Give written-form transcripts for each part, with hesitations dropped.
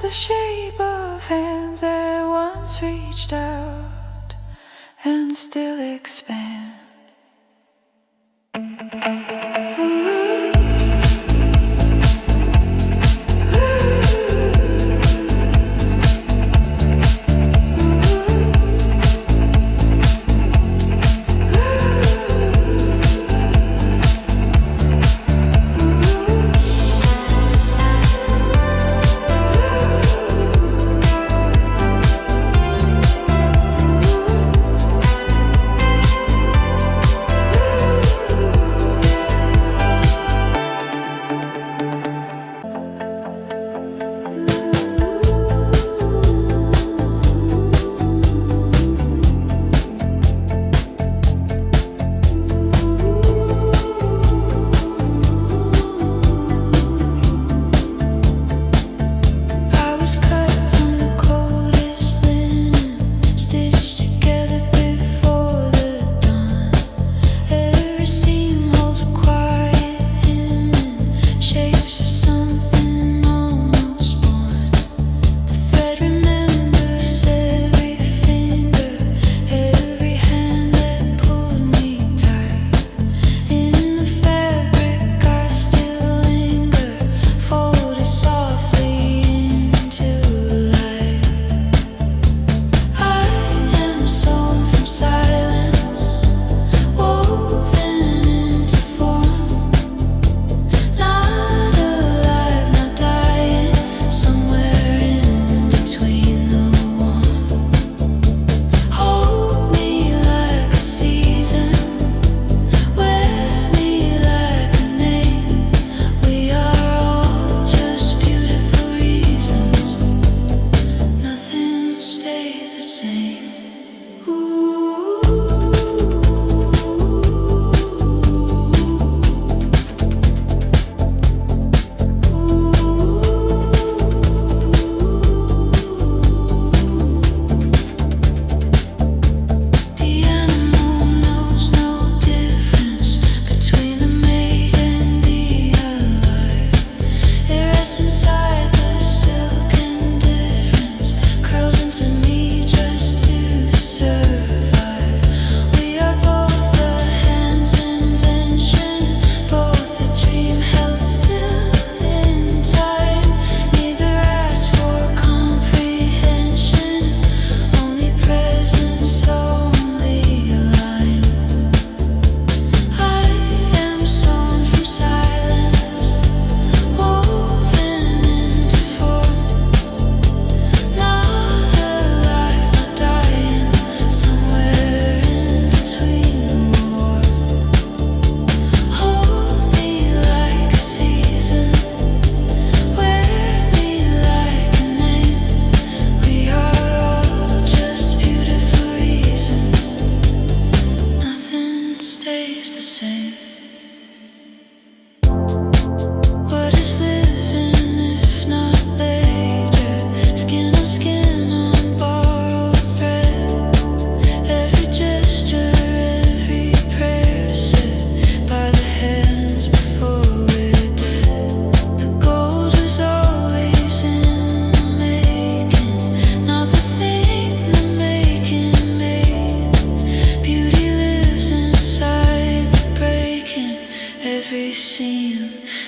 the shape of hands that once reached out and still expand.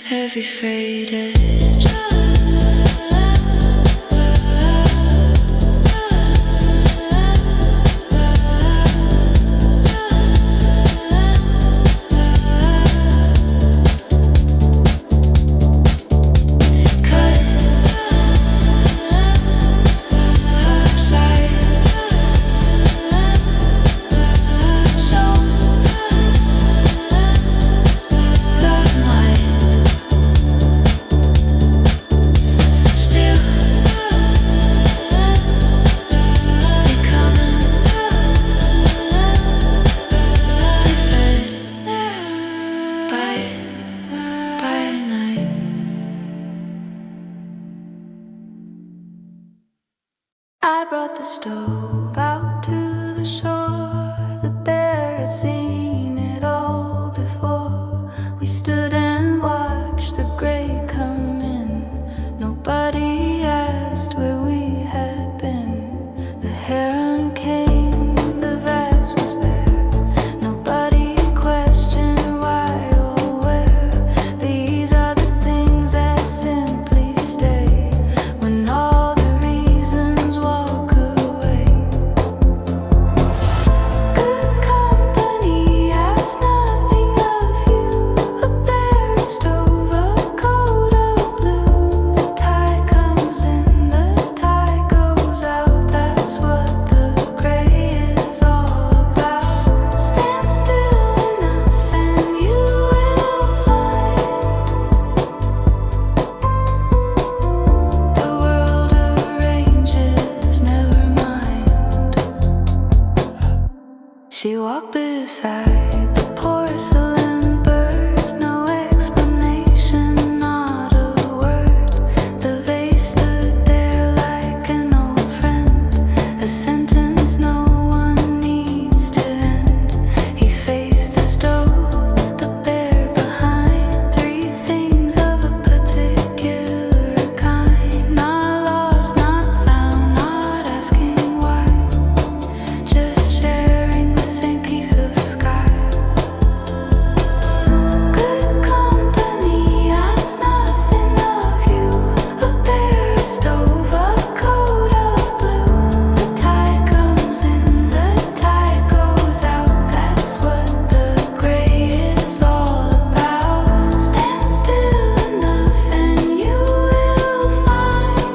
Heavy faded. I brought the stove out to the shore. The bear had seen it all before. We stood and watched the gray come in. Nobody asked past where we had been. The heron came, the vase was there. Nobody questioned why or where. These are the things that simply stay when all the reasons walk away. Good company asks nothing of you. A bare stove, a coat of blue. The tide comes in, the tide goes out. That's what the gray is all about. Stand still enough and you will find the world arranges, never mind. She walked beside the porcelain bird, no explanation, not a word. The vase stood there like an old friend, a sentence no one needs to end. He faced the stove, the bear behind, three things of a particular kind. Not lost, not found, not asking why, just sharing the same piece of sky. Good company asks nothing of you. A bare stove, a coat of blue. The tide comes in, the tide goes out. That's what the gray is all about. Stand still enough and you will find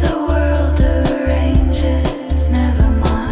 the world arranges, never mind.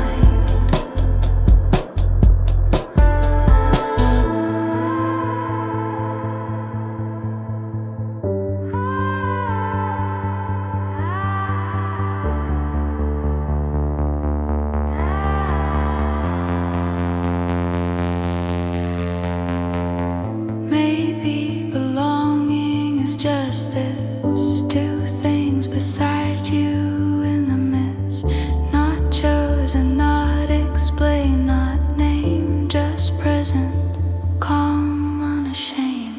Maybe belonging is just this, two things beside you in the mist. Not chosen, not explained, not named, just present, calm, unashamed.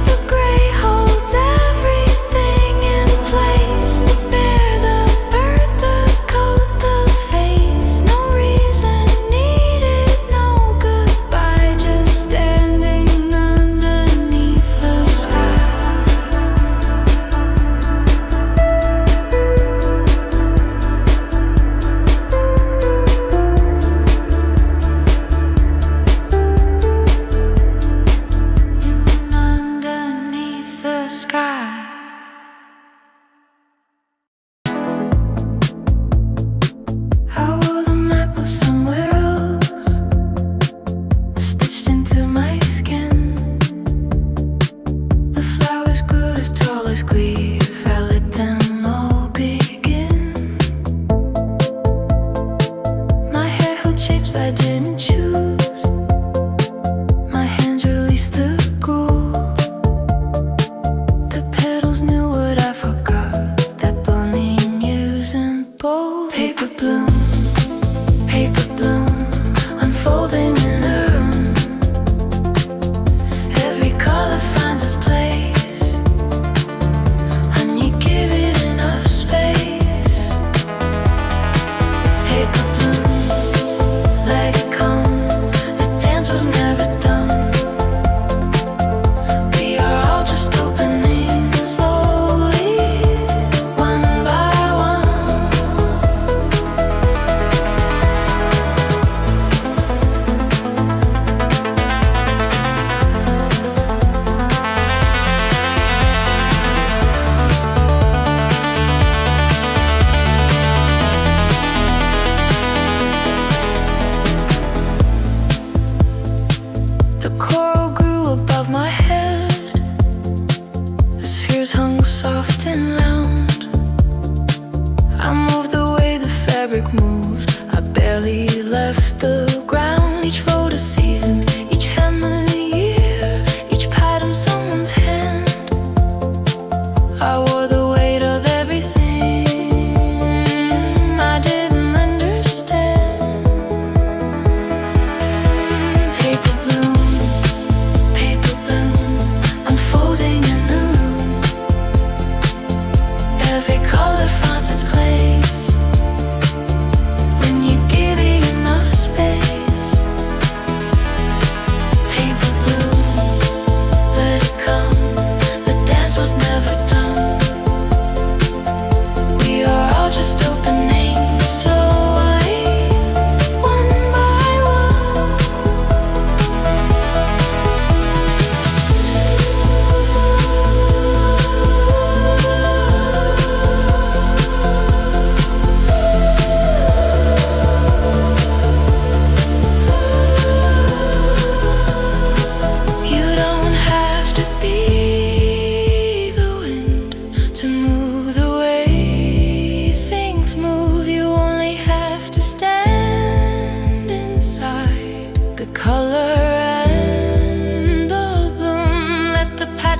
The gray holds everything in place. The bear, the bird, the coat, the face. No reason needed, no goodbye. Just standing underneath the sky. Underneath the sky. I wore the map of somewhere else, stitched into my skin. The flowers grew as tall as grief. I let them all begin. My hair held shapes I didn't choose. My hands released the gold. The petals knew what I forgot, that blooming using bold. Paper bloom, unfolding in the room. Every color finds its place.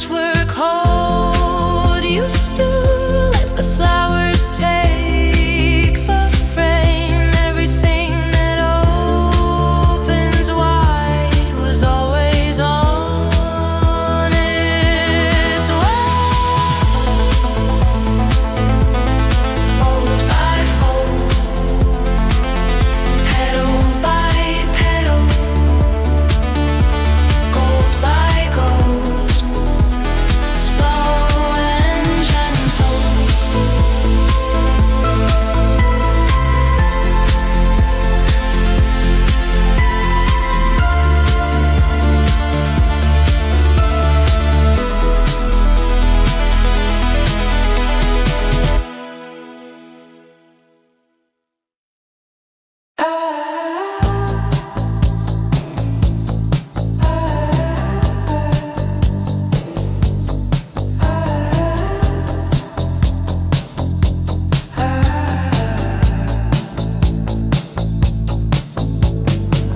patchwork hold. Used to let the flowers take the frame. Everything that opens wide was always on its way. Fold by fold, petal by petal, gold by gold, slow and gentle.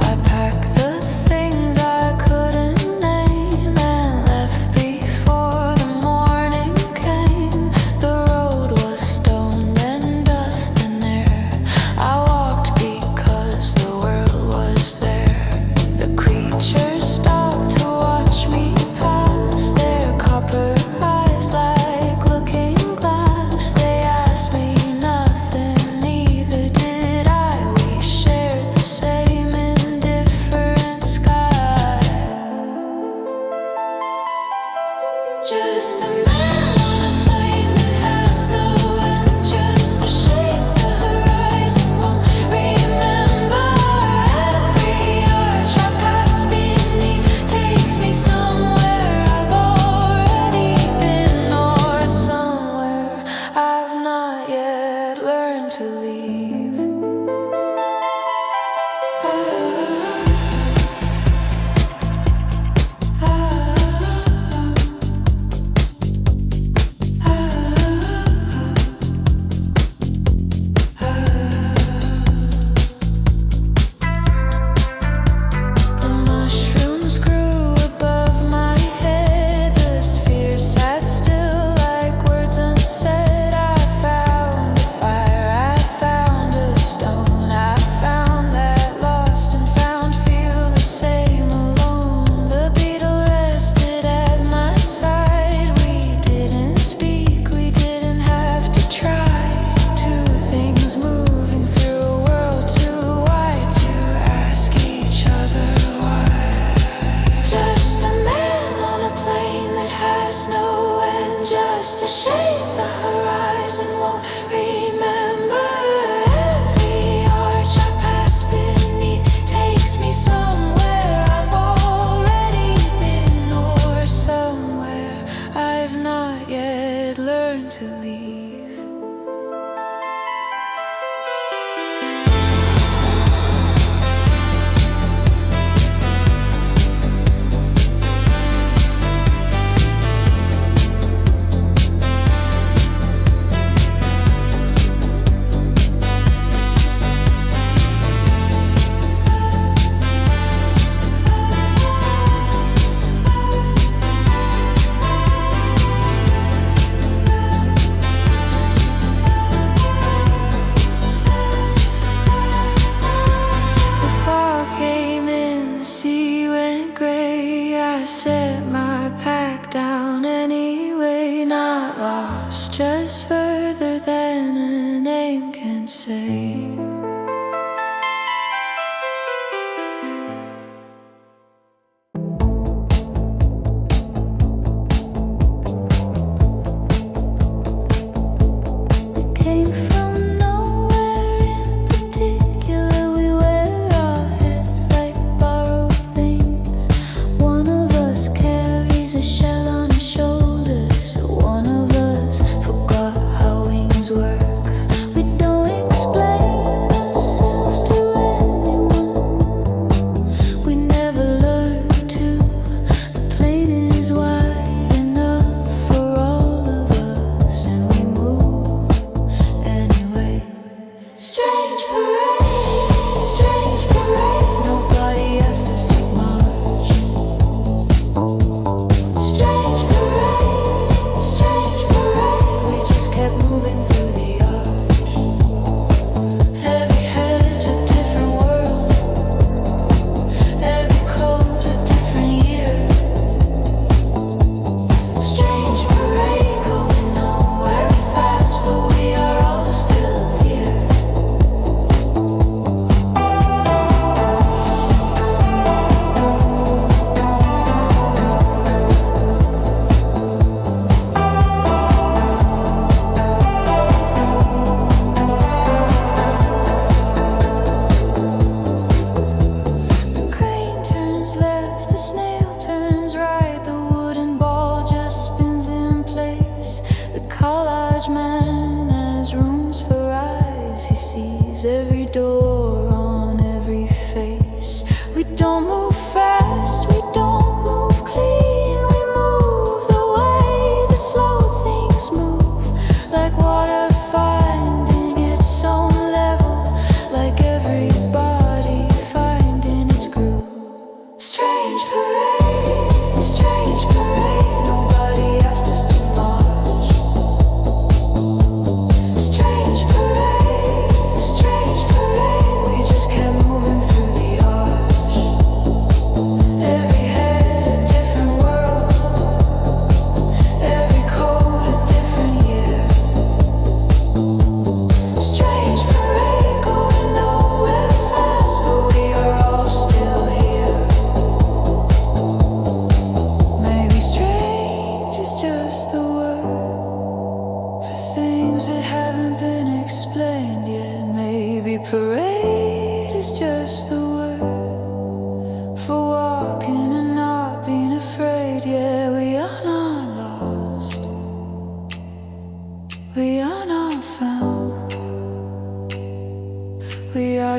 I packed the things I couldn't name and left before the morning came. The road was stone and dust and air. I walked because the world was there. The creatures stopped to watch me pass, their copper eyes like looking glass. They asked me nothing, neither did I. We shared the same indifferent sky. Just a man on a plane that has no end, just to shape the horizon. Won't remember every arch I pass beneath. Takes me somewhere I've already been, or somewhere I've not yet learned to leave. The mushrooms grew above my head. The sphere sat still like words unsaid. I found a fire, I found a stone. I found that lost and found feel the same alone. The beetle rested at my side. We didn't speak, we didn't have to try. Two things moving through a world too wide to ask each other why. Just a man on a plane that has no end, just to shape the horizon. Won't remember every arch I pass beneath. Takes me somewhere I've already been, or somewhere I've not yet learned to leave. The fog came in, the sea went gray. I set my pack down anyway, not lost, just further than a name can say. We came from nowhere in particular. We wear our heads like borrowed things. One of us carries a shell on his shoulders. One of us forgot how wings work. We don't explain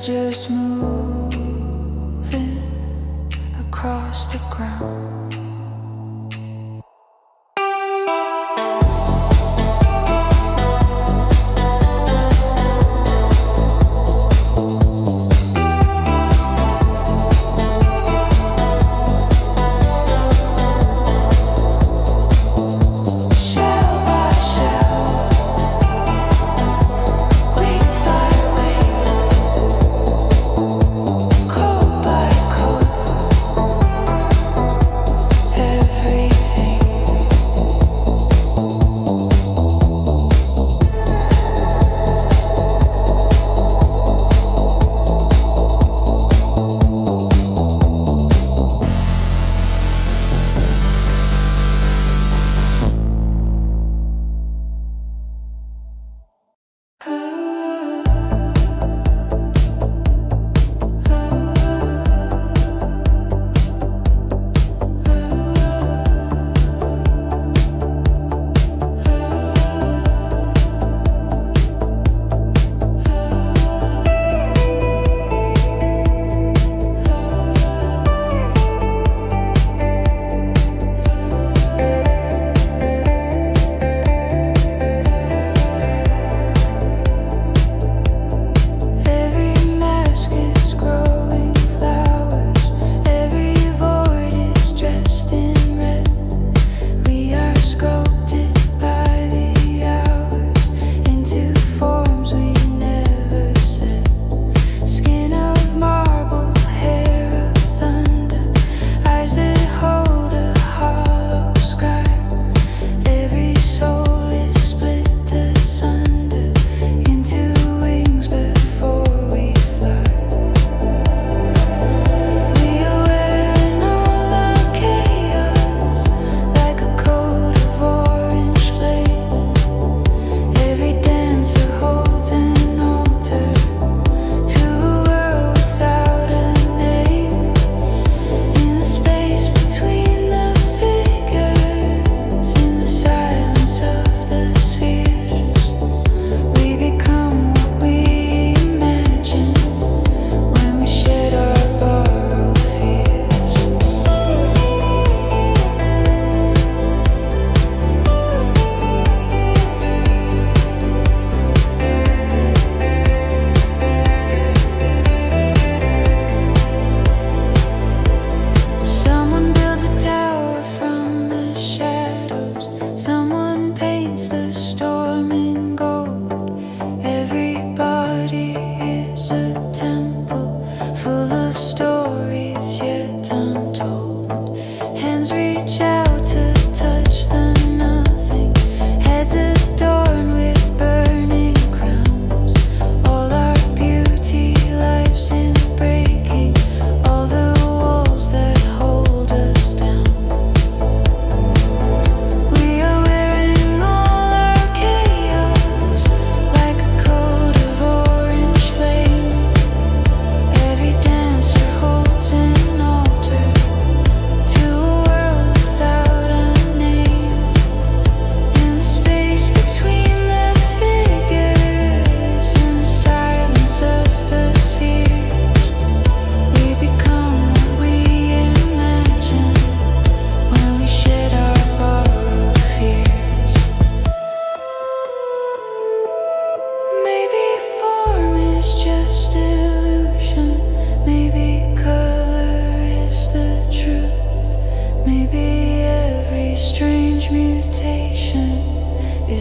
Just moving across the ground.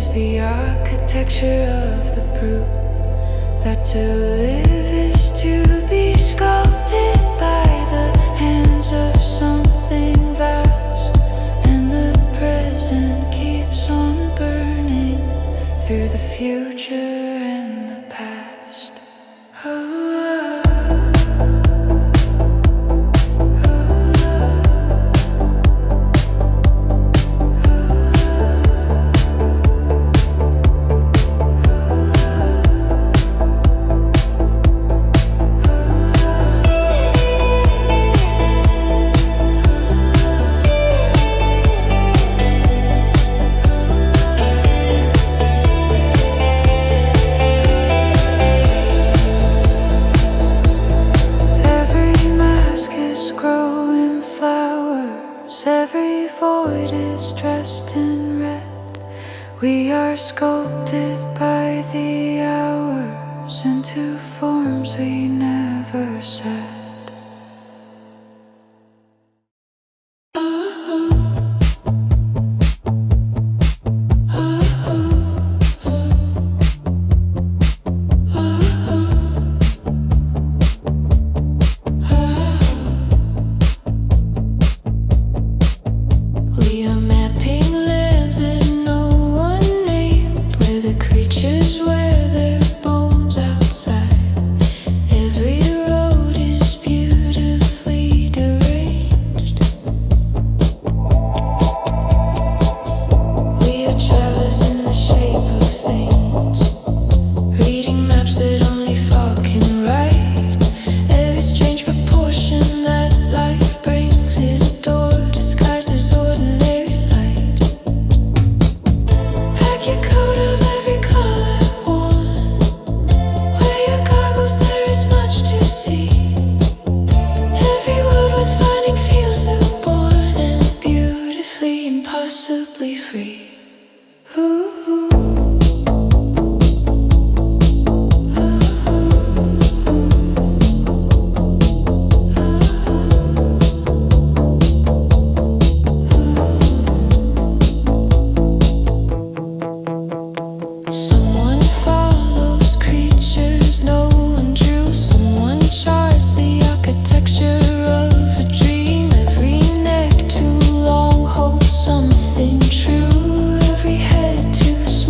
is the architecture of the brute. That to live is to be sculpted by the hands of something vast, and the present keeps on burning through the future and the past. Every void is dressed in red. We are sculpted by the hours into forms we never said. We are mapping lands that no one named, where the creatures wear their bones outside. Every road is beautifully deranged. We are travelers in the shape of things, reading maps that only fog can write. Every strange proportion that life brings is a door disguised as ordinary light. Pack your coat of every color worn. Wear your goggles, there is much to see. Every word with finding feels newborn and beautifully, impossibly free. Ooh. Someone follows creatures no one drew. Someone charts the architecture of a dream. Every neck too long holds something true. Every head too small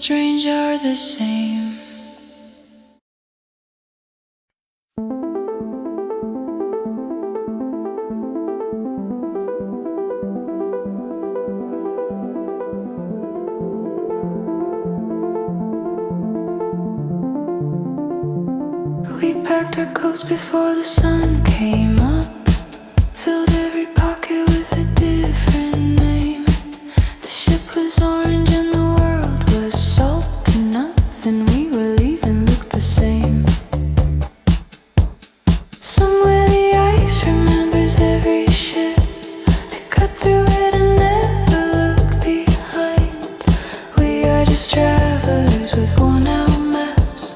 strange are the same. We packed our coats before the sun came up, filled every pocket with a different name. The ship was orange and the world was salt, and nothing we were leaving looked the same. Somewhere the ice remembers every ship. They cut through it and never look behind. We are just travelers with worn out maps,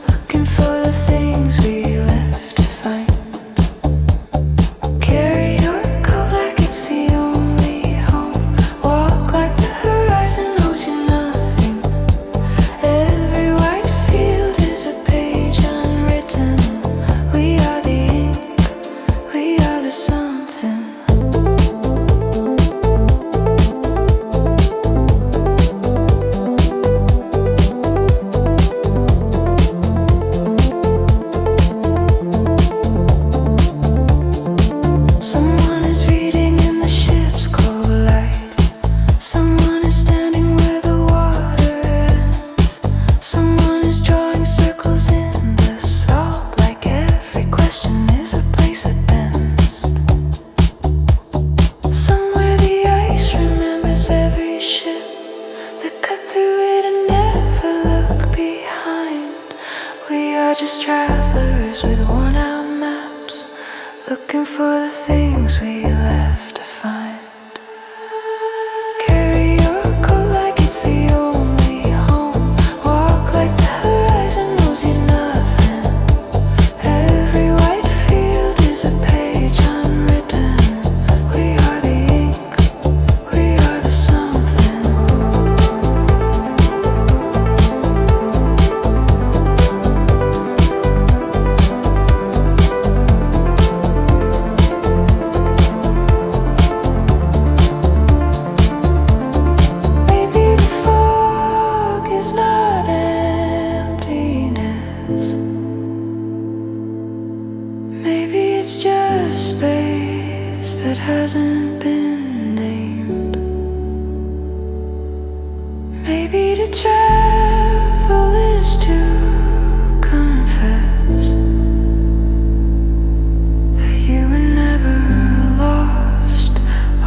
looking for the things we left to find. Carry your coat like it's the only home. Walk like the horizon owes you nothing. Every white field is a page unwritten. We are the ink, we are the something. Someone is reading in the ship's cold light. Someone is standing where the water ends. Someone is drawing circles in the salt, like every question is a place that bends. Somewhere the ice remembers every ship. They cut through it and never look behind. We are just travelers with worn out maps, looking for the things we left to find. Carry your coat like it's the only home. Walk like the horizon owes you nothing. Every white field is a page unwritten. We are the ink, we are the something. Maybe the fog is not emptiness. Maybe it's just space that hasn't been named. Maybe to travel is to confess that you were never lost,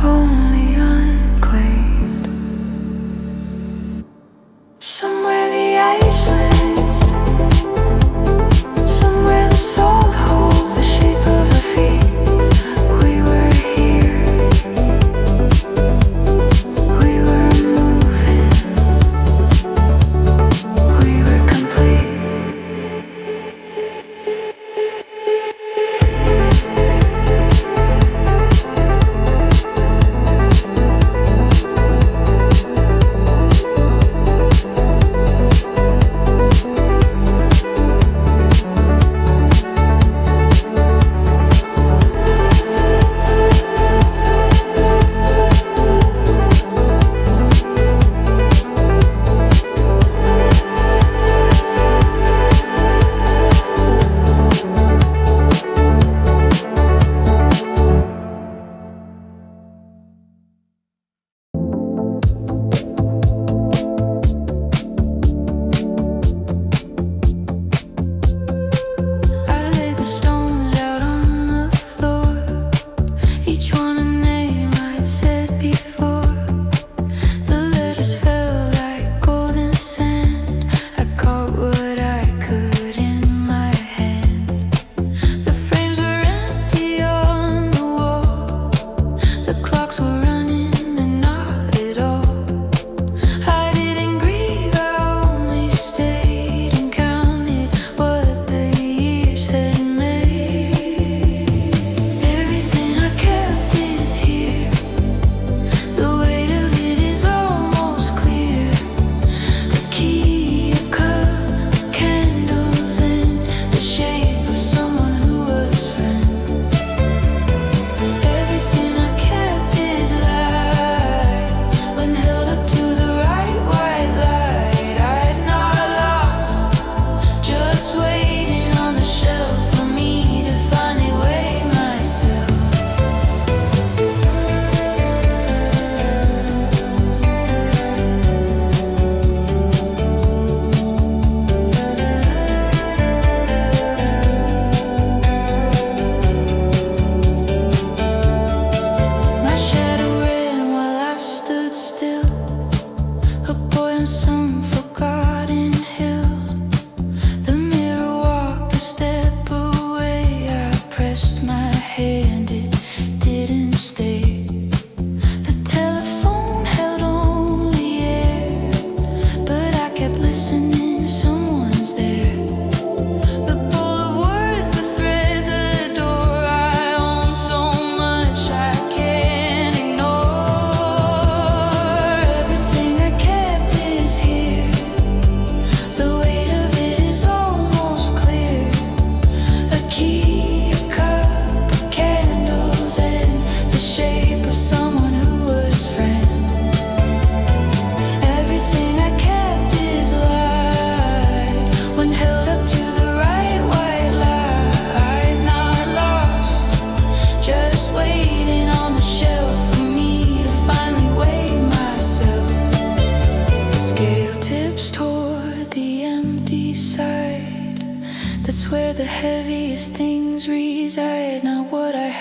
only unclaimed. Somewhere the ice wins, somewhere the salt holds the shape of our feet. We were here,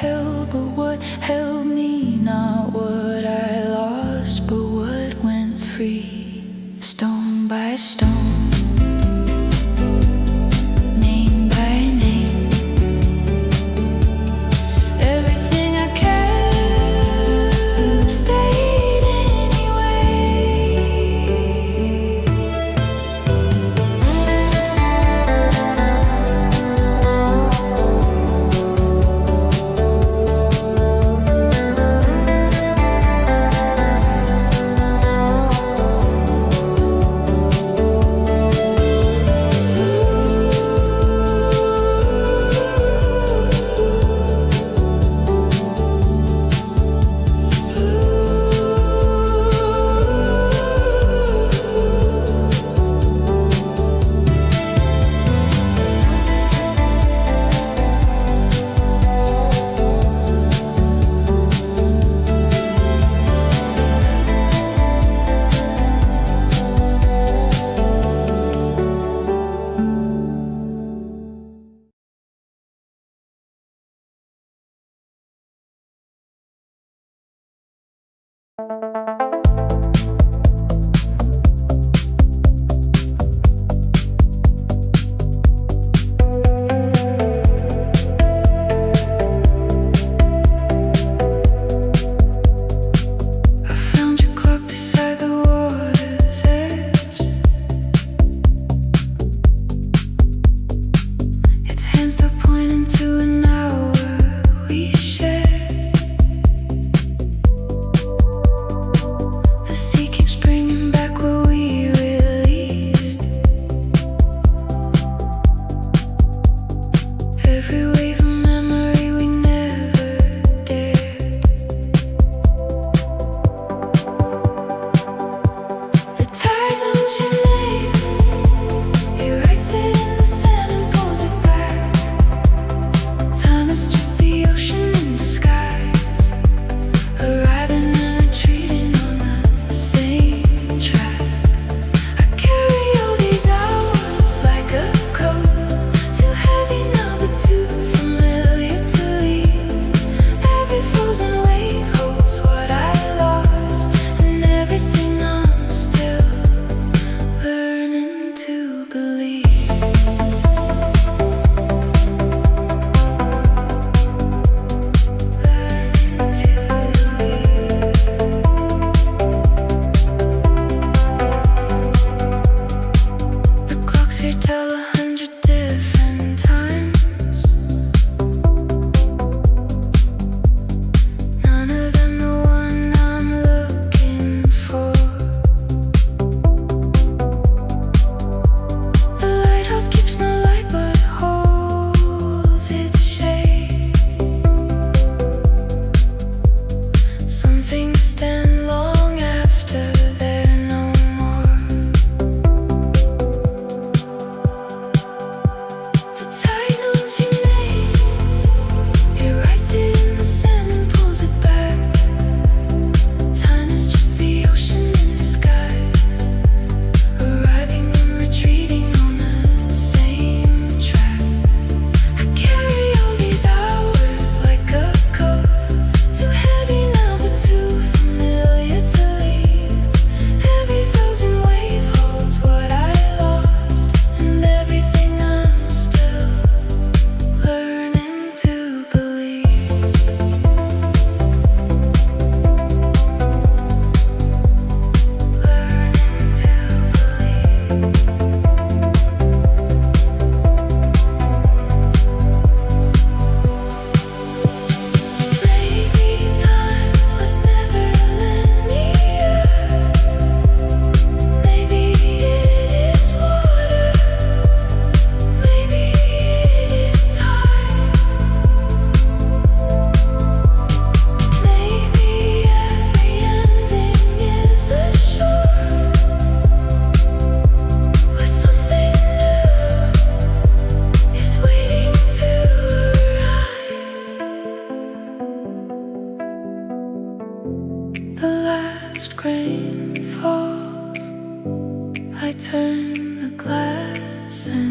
held, but what held me, not what I lost, but what went free. Stone by stone, name by name, everything I kept stayed anyway. I found your clock beside the water's edge. Its hands still pointing to an hour we shared. The sea keeps bringing back what we released. Every wave of memory we never dared. The tide knows your name. It writes it in the sand and pulls it back. Time is just the ocean in disguise, arriving and retreating on the same track. I carry all these hours like a coat, too heavy now but too familiar to leave. Every frozen wave holds what I lost, and everything I'm still learning to believe. The clocks here tell 100 different times. None of them the one I'm looking for. The lighthouse keeps no light but holds its shade. Some things stand long after they're no more. The tide knows your name. It writes it in the sand and pulls it back. Time is just the ocean in disguise, arriving and retreating on the same track. I carry all these hours like a coat, too heavy now but too familiar to leave. Every frozen wave holds what I lost, and everything I'm still learning to believe. Maybe time was never linear. Maybe it is water. Maybe it is time. Maybe every ending is a shore where something new is waiting to arrive. The last grain falls. I turn the glass and